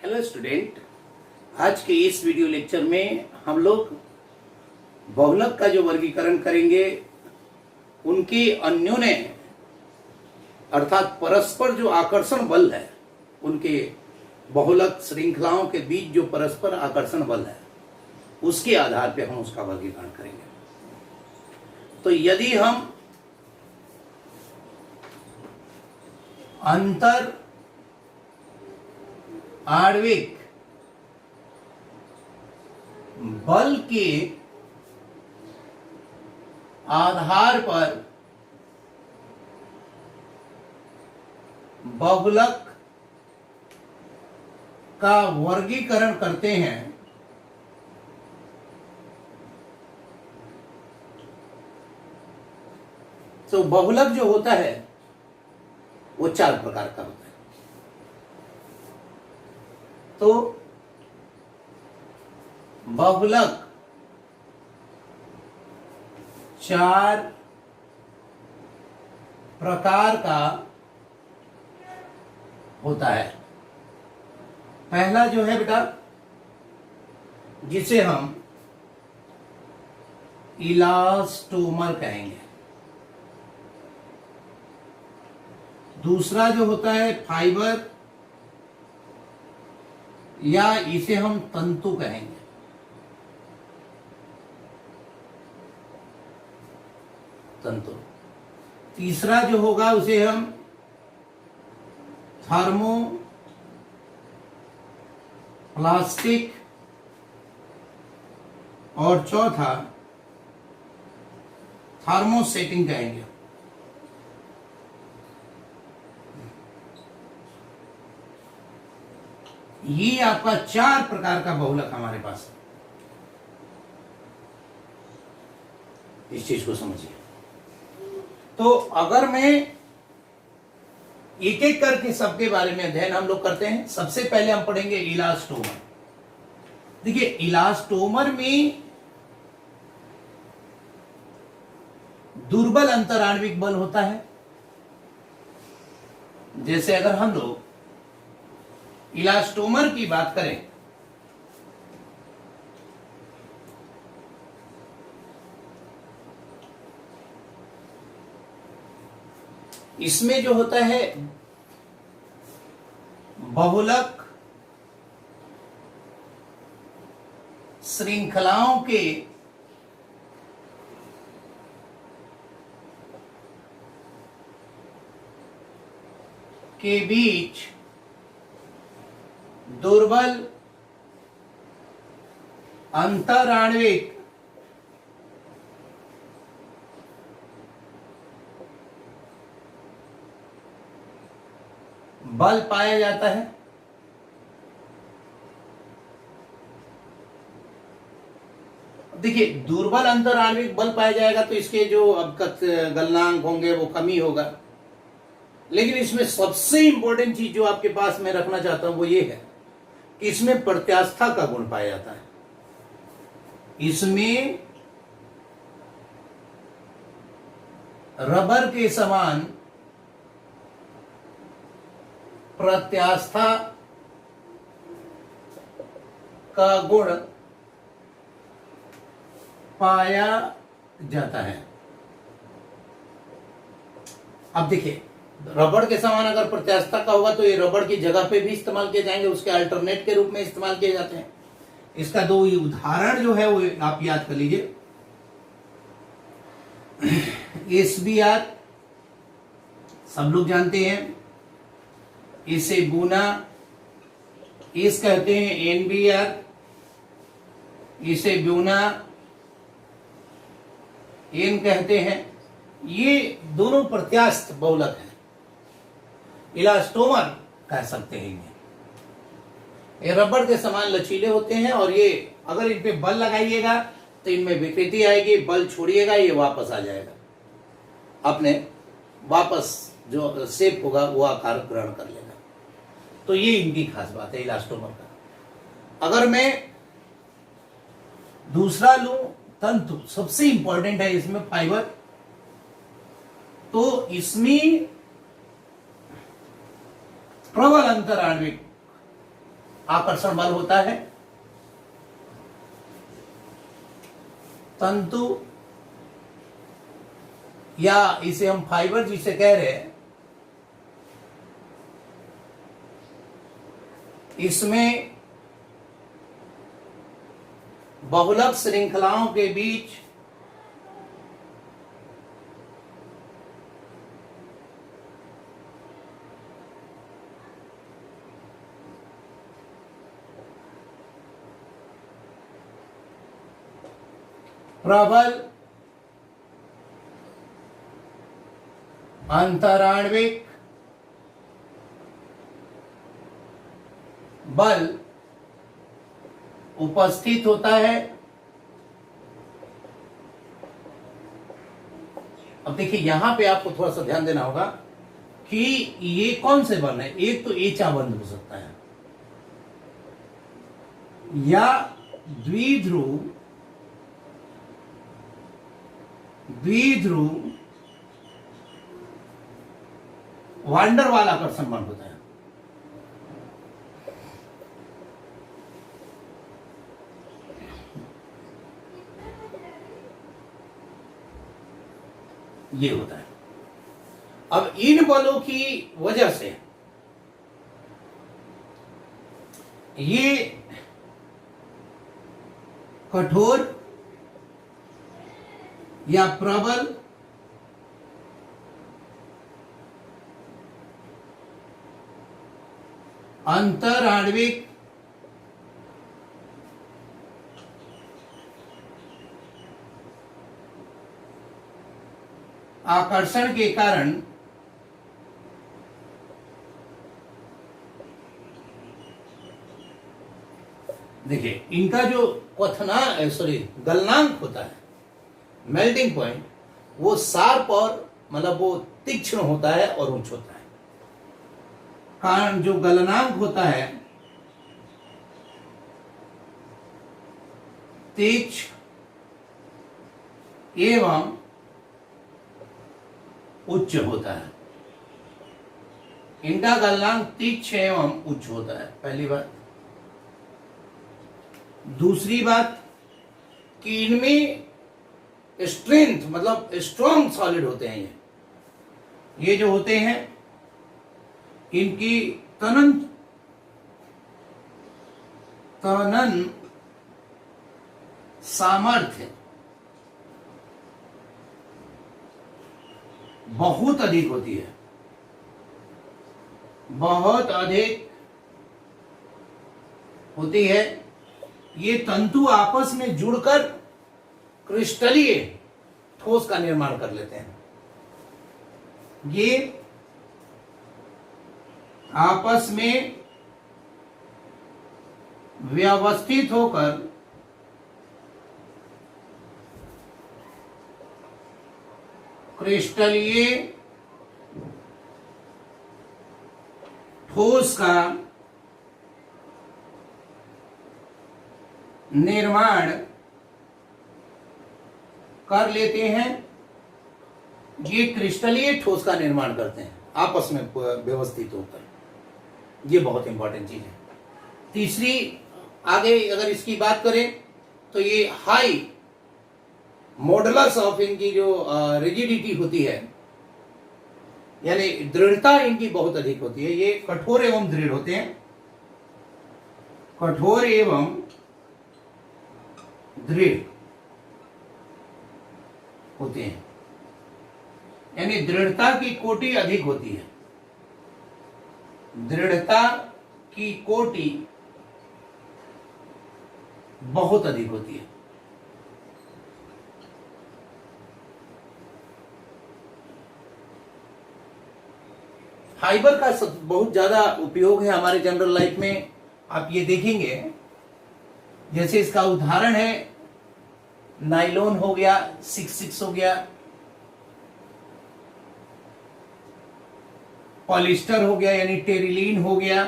Hello student, आज के इस वीडियो लेक्चर में हम लोग बहुलक का जो वर्गीकरण करेंगे उनके अन्योन्य अर्थात परस्पर जो आकर्षण बल है, उनके बहुलक श्रृंखलाओं के बीच जो परस्पर आकर्षण बल है उसके आधार पर हम उसका वर्गीकरण करेंगे। तो यदि हम अंतर आणविक बल के आधार पर बहुलक का वर्गीकरण करते हैं तो बहुलक जो होता है वो 4 प्रकार का होता है। तो बहुलक 4 प्रकार का होता है। पहला जो है बेटा, जिसे हम इलास्टोमर कहेंगे। दूसरा जो होता है फाइबर, या इसे हम तंतु कहेंगे। तंतु। तीसरा जो होगा उसे हम थर्मोप्लास्टिक, और चौथा थर्मोसेटिंग कहेंगे। ये आपका 4 प्रकार का बहुलक हमारे पास है। इस चीज को समझिए। तो अगर मैं एक एक करके सबके बारे में अध्ययन हम लोग करते हैं, सबसे पहले हम पढ़ेंगे इलास्टोमर। देखिए, इलास्टोमर में दुर्बल अंतराण्विक बल होता है। जैसे अगर हम लोग इलास्टोमर की बात करें इसमें जो होता है बहुलक श्रृंखलाओं के बीच दुर्बल अंतराण्विक बल पाया जाता है। देखिए, दुर्बल अंतराण्विक बल पाया जाएगा तो इसके जो अवकत गलनांक होंगे वो कमी होगा। लेकिन इसमें सबसे इंपॉर्टेंट चीज जो आपके पास मैं रखना चाहता हूं वो ये है कि इसमें प्रत्यास्था का गुण पाया जाता है। इसमें रबर के समान प्रत्यास्था का गुण पाया जाता है। अब देखिए, रबड़ के समान अगर प्रत्यास्था का होगा तो ये रबड़ की जगह पे भी इस्तेमाल किए जाएंगे, उसके अल्टरनेट के रूप में इस्तेमाल किए जाते हैं। इसका 2 उदाहरण जो है वो आप याद कर लीजिए। SBR सब लोग जानते हैं, इसे बुना इस कहते हैं। NBR इसे बुना एन कहते हैं। ये दोनों प्रत्यास्थ बहुलक हैं, इलास्टोमर कह सकते हैं। ये रबड़ के समान लचीले होते हैं और ये अगर इन पे बल लगाइएगा तो इनमें विकृति आएगी, बल छोड़िएगा ये वापस आ जाएगा, अपने वापस जो शेप होगा वो आकार ग्रहण कर लेगा। तो ये इनकी खास बात है इलास्टोमर का। अगर मैं दूसरा लूं तंतु, सबसे इंपॉर्टेंट है इसमें फाइबर। तो इसमें प्रबल अंतर आणविक आकर्षण बल होता है। तंतु या इसे हम फाइबर जिसे कह रहे हैं, इसमें बहुलक श्रृंखलाओं के बीच प्रबल अंतराण्विक बल उपस्थित होता है। अब देखिए यहां पे आपको थोड़ा सा ध्यान देना होगा कि ये कौन से बल है। एक तो एचाबंध हो सकता है या द्विध्रुव वांडर वाला आकर्षण बल होता है। ये होता है। अब इन बलों की वजह से ये कठोर या प्रबल अंतराण्विक आकर्षण के कारण देखिए इनका जो गलनांक होता है, मेल्टिंग पॉइंट, वो शार्प और मतलब वो तीक्ष्ण होता है और उच्च होता है। कारण जो गलनांक होता है तीक्ष्ण एवं उच्च होता है। इनका गलनांक तीक्ष्ण एवं उच्च होता है, पहली बात। दूसरी बात कि इनमें स्ट्रेंथ मतलब स्ट्रॉन्ग सॉलिड होते हैं। ये जो होते हैं इनकी तनन सामर्थ्य बहुत अधिक होती है, बहुत अधिक होती है। ये तंतु आपस में जुड़कर क्रिस्टलीय ठोस का निर्माण कर लेते हैं। ये आपस में व्यवस्थित होकर क्रिस्टलीय ठोस का निर्माण कर लेते हैं। ये क्रिस्टलीय ठोस का निर्माण करते हैं आपस में व्यवस्थित होकर। ये बहुत इंपॉर्टेंट चीज है। तीसरी, आगे अगर इसकी बात करें तो ये हाई मॉडुलस ऑफ इनकी जो रिजिडिटी होती है, यानी दृढ़ता इनकी बहुत अधिक होती है। ये कठोर एवं दृढ़ होते हैं, कठोर एवं दृढ़ होते हैं, यानी दृढ़ता की कोटि अधिक होती है। दृढ़ता की कोटि बहुत अधिक होती है। फाइबर का बहुत ज्यादा उपयोग है हमारे जनरल लाइफ में। आप ये देखेंगे, जैसे इसका उदाहरण है नाइलॉन हो गया, 6 हो गया, पॉलिस्टर हो गया यानी टेरिलीन हो गया।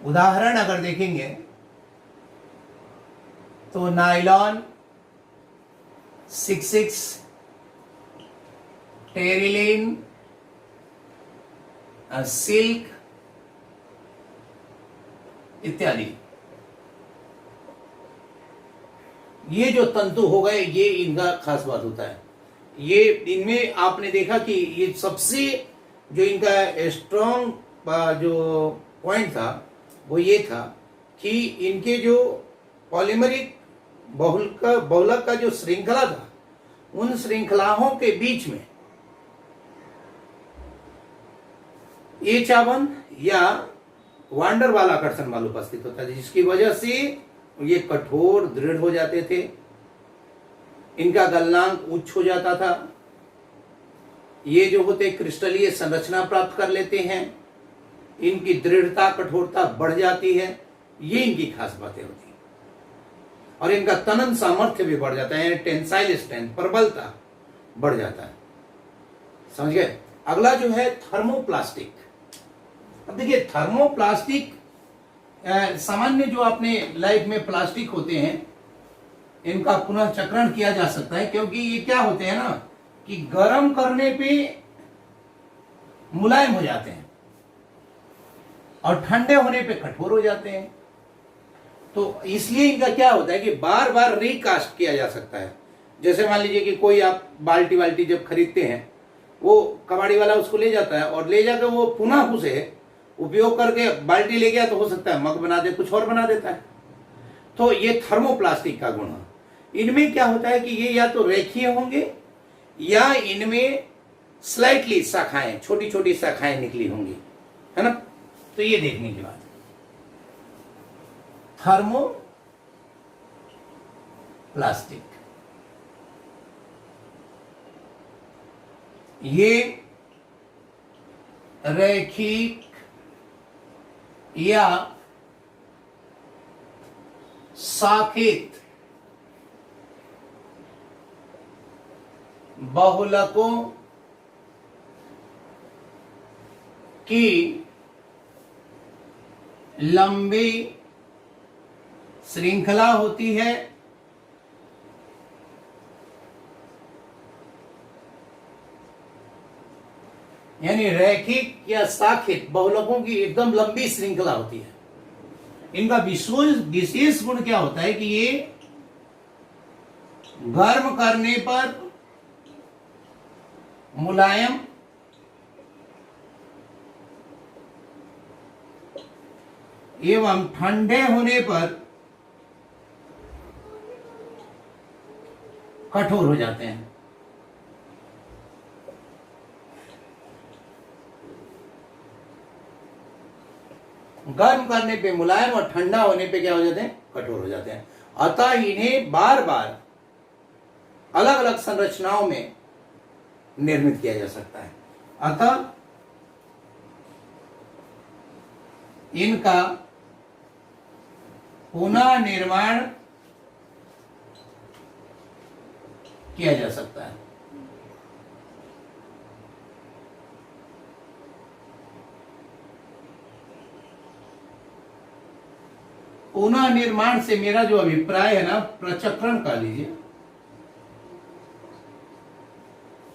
उदाहरण अगर देखेंगे तो नाइलॉन, 6 टेरिलीन, सिल्क, इत्यादि। ये जो तंतु हो गए, ये इनका खास बात होता है। ये इनमें आपने देखा कि ये सबसे जो इनका स्ट्रॉन्ग जो पॉइंट था वो ये था कि इनके जो पॉलीमरिक बहुलक का जो श्रृंखला था, उन श्रृंखलाओं के बीच में ए चाबन या वांडर वाला आकर्षण बल उपस्थित होता है, जिसकी वजह से ये कठोर दृढ़ हो जाते थे, इनका गलनांक उच्च हो जाता था, ये जो होते क्रिस्टलीय संरचना प्राप्त कर लेते हैं, इनकी दृढ़ता कठोरता बढ़ जाती है। ये इनकी खास बातें होती हैं और इनका तनन सामर्थ्य भी बढ़ जाता है, टेंसाइल स्ट्रेंथ प्रबलता बढ़ जाता है। समझ गए। अगला जो है थर्मोप्लास्टिक। अब देखिए थर्मोप्लास्टिक सामान्य जो अपने लाइफ में प्लास्टिक होते हैं, इनका पुनः चक्रण किया जा सकता है, क्योंकि ये क्या होते हैं ना कि गर्म करने पे मुलायम हो जाते हैं और ठंडे होने पे कठोर हो जाते हैं। तो इसलिए इनका क्या होता है कि बार बार रिकास्ट किया जा सकता है। जैसे मान लीजिए कि कोई आप बाल्टी जब खरीदते हैं, वो कबाड़ी वाला उसको ले जाता है और ले जाकर वो पुनः उसे उपयोग करके बाल्टी ले गया तो हो सकता है मग बना दे, कुछ और बना देता है। तो ये थर्मोप्लास्टिक का गुण है। इनमें क्या होता है कि ये या तो रेखीय होंगे या इनमें स्लाइटली शाखाएं, छोटी छोटी शाखाएं निकली होंगी, है ना। तो ये देखने की बात है। थर्मोप्लास्टिक ये रैखिक या शाखित बहुलकों की लंबी श्रृंखला होती है, यानी रैखिक या शाखित बहुलकों की एकदम लंबी श्रृंखला होती है। इनका विशेष गुण क्या होता है कि ये गर्म करने पर मुलायम एवं ठंडे होने पर कठोर हो जाते हैं। गर्म करने पे मुलायम और ठंडा होने पे क्या हो जाते हैं, कठोर हो जाते हैं। अतः इन्हें बार बार अलग अलग संरचनाओं में निर्मित किया जा सकता है। अतः इनका पुनः निर्माण किया जा सकता है। पुनः निर्माण से मेरा जो अभिप्राय है ना, प्रचक्रण कर लीजिए,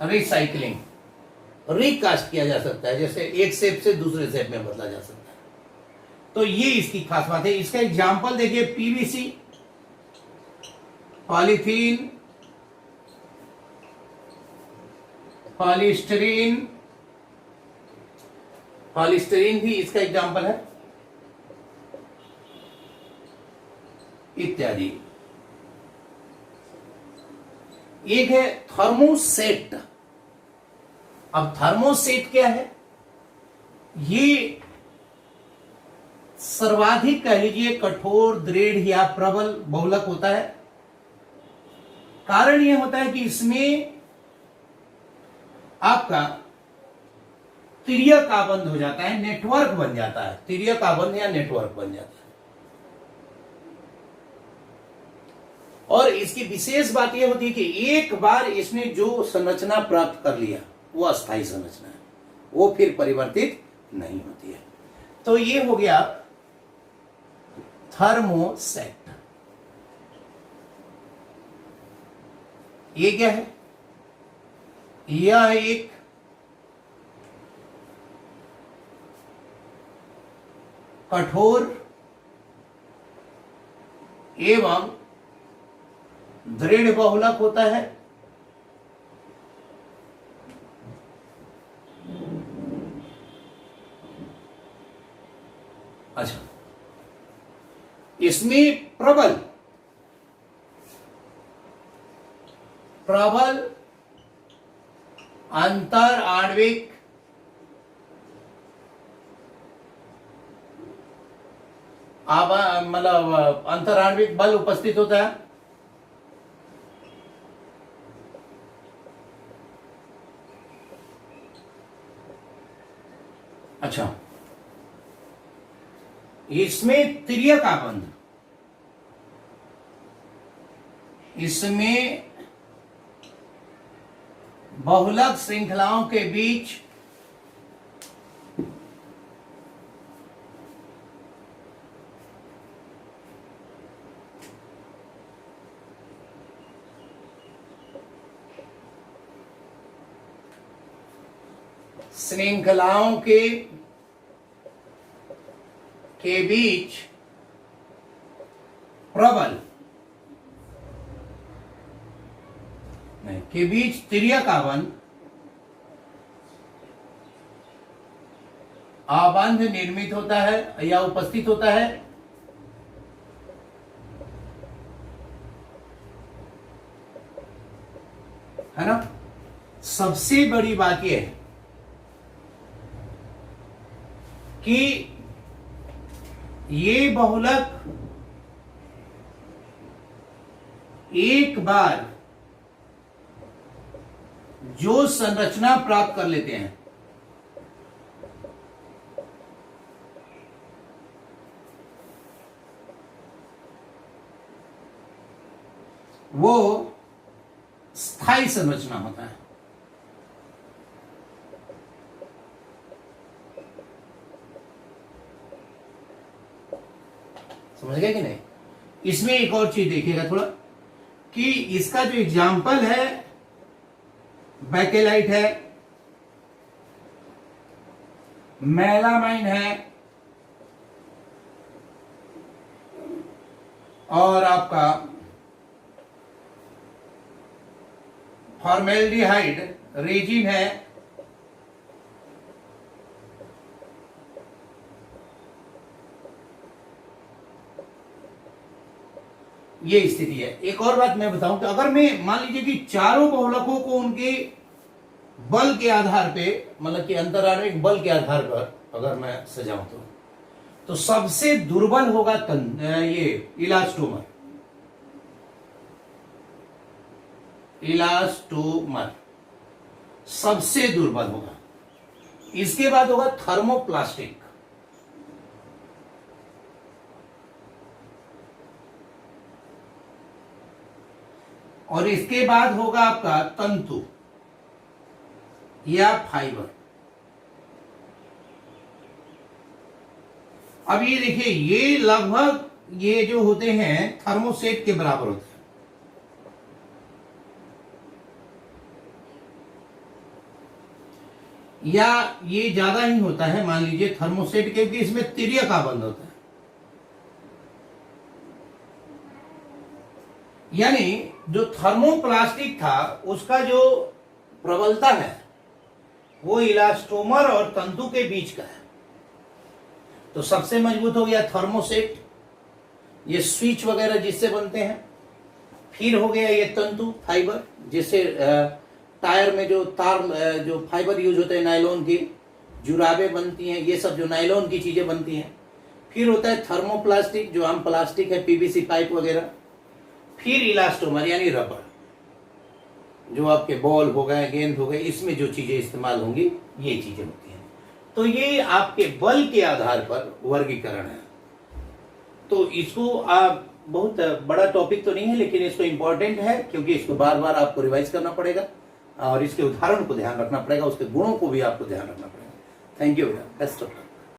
रिसाइकलिंग, रिकास्ट किया जा सकता है, जैसे एक शेप से दूसरे शेप में बदला जा सकता है। तो ये इसकी खास बात है। इसका एग्जाम्पल देखिए, पीवीसी, पॉलीथीन, पॉलीस्टीरीन, पॉलीस्टीरीन भी इसका एग्जाम्पल है, इत्यादि। एक है थर्मोसेट। अब थर्मोसेट क्या है? ये सर्वाधिक कह लीजिए कठोर, दृढ़ या प्रबल बहुलक होता है। कारण यह होता है कि इसमें आपका तिर्यक आबंध हो जाता है, नेटवर्क बन जाता है, तिर्यक आबंध या नेटवर्क बन जाता है। और इसकी विशेष बात यह होती है कि एक बार इसने जो संरचना प्राप्त कर लिया वो अस्थायी संरचना है, वो फिर परिवर्तित नहीं होती है। तो ये हो गया थर्मोसेट। ये क्या है? यह एक कठोर एवं दृढ़ बहुलक होता है। अच्छा, इसमें प्रबल अंतर आणविक मतलब अंतर आणविक बल उपस्थित होता है। अच्छा, इसमें तिर्यक आबंध, इसमें बहुलक श्रृंखलाओं के बीच श्रृंखलाओं के बीच प्रबल नहीं के बीच तिर्यक आबंध निर्मित होता है या उपस्थित होता है। है ना। सबसे बड़ी बात यह है कि ये बहुलक एक बार जो संरचना प्राप्त कर लेते हैं वो स्थायी संरचना होता है। समझ गए कि नहीं। इसमें एक और चीज देखिएगा थोड़ा कि इसका जो एग्जाम्पल है बैकेलाइट है, मेलामाइन है और आपका फॉर्मेल्डिहाइड रेजिन है। ये स्थिति है। एक और बात मैं बताऊं कि अगर मैं मान लीजिए कि चारों बहुलकों को उनके बल के आधार पे मतलब कि अंतराण्विक बल के आधार पर अगर मैं सजाऊं तो सबसे दुर्बल होगा ये इलास्टोमर। इलास्टोमर सबसे दुर्बल होगा। इसके बाद होगा थर्मोप्लास्टिक, और इसके बाद होगा आपका तंतु या फाइबर। अब ये देखिए, ये लगभग ये जो होते हैं थर्मोसेट के बराबर होते हैं। या ये ज्यादा ही होता है, मान लीजिए थर्मोसेट, क्योंकि इसमें तिर्यक आबंध होता है। यानी जो थर्मोप्लास्टिक था उसका जो प्रबलता है वो इलास्टोमर और तंतु के बीच का है। तो सबसे मजबूत हो गया थर्मोसेट, ये स्विच वगैरह जिससे बनते हैं। फिर हो गया ये तंतु फाइबर, जिससे टायर में जो तार जो फाइबर यूज होते हैं, नायलॉन की जुराबें बनती हैं, ये सब जो नायलॉन की चीजें बनती हैं। फिर होता है थर्मोप्लास्टिक, जो आम प्लास्टिक है, पीवीसी पाइप वगैरह। फिर इलास्टोमर यानी रबर, जो आपके बॉल हो गए, गेंद हो गए, इसमें जो चीजें इस्तेमाल होंगी ये चीजें होती हैं। तो ये आपके बल के आधार पर वर्गीकरण है। तो इसको आप बहुत बड़ा टॉपिक तो नहीं है, लेकिन इसको इंपॉर्टेंट है क्योंकि इसको बार बार आपको रिवाइज करना पड़ेगा और इसके उदाहरण को ध्यान रखना पड़ेगा, उसके गुणों को भी आपको ध्यान रखना पड़ेगा। Thank you, best of luck.